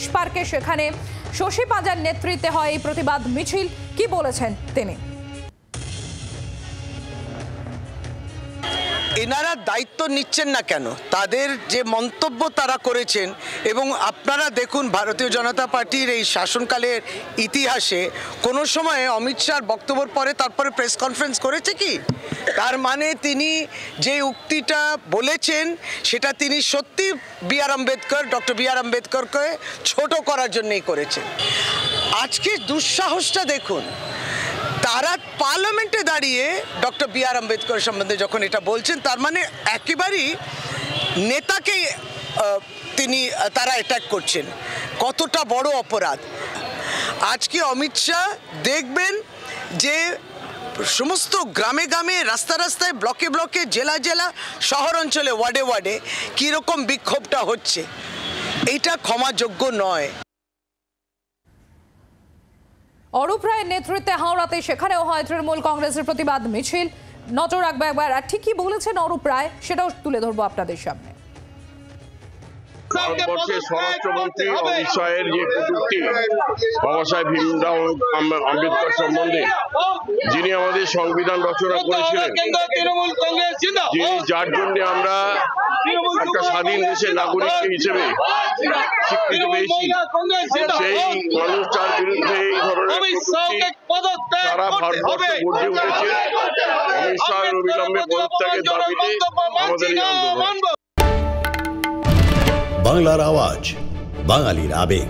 Police পার্কে, সেখানে শশী পাঁজার নেতৃত্বে হয় এই প্রতিবাদ মিছিল। কি বলেছেন তিনি? এনারা দায়িত্ব নিচ্ছেন না কেন? তাদের যে মন্তব্য তারা করেছেন, এবং আপনারা দেখুন ভারতীয় জনতা পার্টির এই শাসনকালের ইতিহাসে কোনো সময় অমিত শাহর বক্তব্যের পরে তারপরে প্রেস কনফারেন্স করেছে কি? তার মানে তিনি যে উক্তিটা বলেছেন সেটা তিনি সত্যি ডক্টর বি আর আম্বেদকরকে ছোট করার জন্যই করেছেন। আজকে দুঃসাহসটা দেখুন, তারা পার্লামেন্টে দাঁড়িয়ে ডক্টর বি আর আম্বেদকর সম্বন্ধে যখন এটা বলছেন, তার মানে একেবারেই নেতাকে তারা অ্যাটাক করছেন। কতটা বড় অপরাধ! আজকে অমিত শাহ দেখবেন যে সমস্ত গ্রামে গ্রামে, রাস্তা রাস্তায়, ব্লকে ব্লকে, জেলা জেলা, শহর অঞ্চলে, ওয়ার্ডে ওয়ার্ডে কীরকম বিক্ষোভটা হচ্ছে। এইটা ক্ষমাযোগ্য নয়। অরূপ রায়ের নেতৃত্বে হাওড়াতে সেখানেও হয় তৃণমূল কংগ্রেসের প্রতিবাদ মিছিল। নজর রাখবে একবার, আর ঠিক কি বলেছেন অরূপ রায় সেটাও তুলে ধরবো আপনাদের সামনে। ভারতবর্ষের স্বরাষ্ট্রমন্ত্রী অমিত শাহের যে কটূক্তি বাবা সাহেব ভীমরাও আম্বেদকর সম্বন্ধে, যিনি আমাদের সংবিধান রচনা করেছিলেন, যিনি যার জন্য আমরা একটা স্বাধীন দেশের নাগরিক হিসেবে স্বীকৃতি পেয়েছি, সেই মানুষটার বিরুদ্ধে এই ধরনের কটূক্তি সারা ভারতবর্ষে গর্জে উঠেছে। অমিত শাহের অবিলম্বে পদত্যাগের দাবিতে আমাদের এই আন্দোলন। বাংলার আওয়াজ, বাঙালির আবেগ,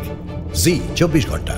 জি 24 ঘন্টা।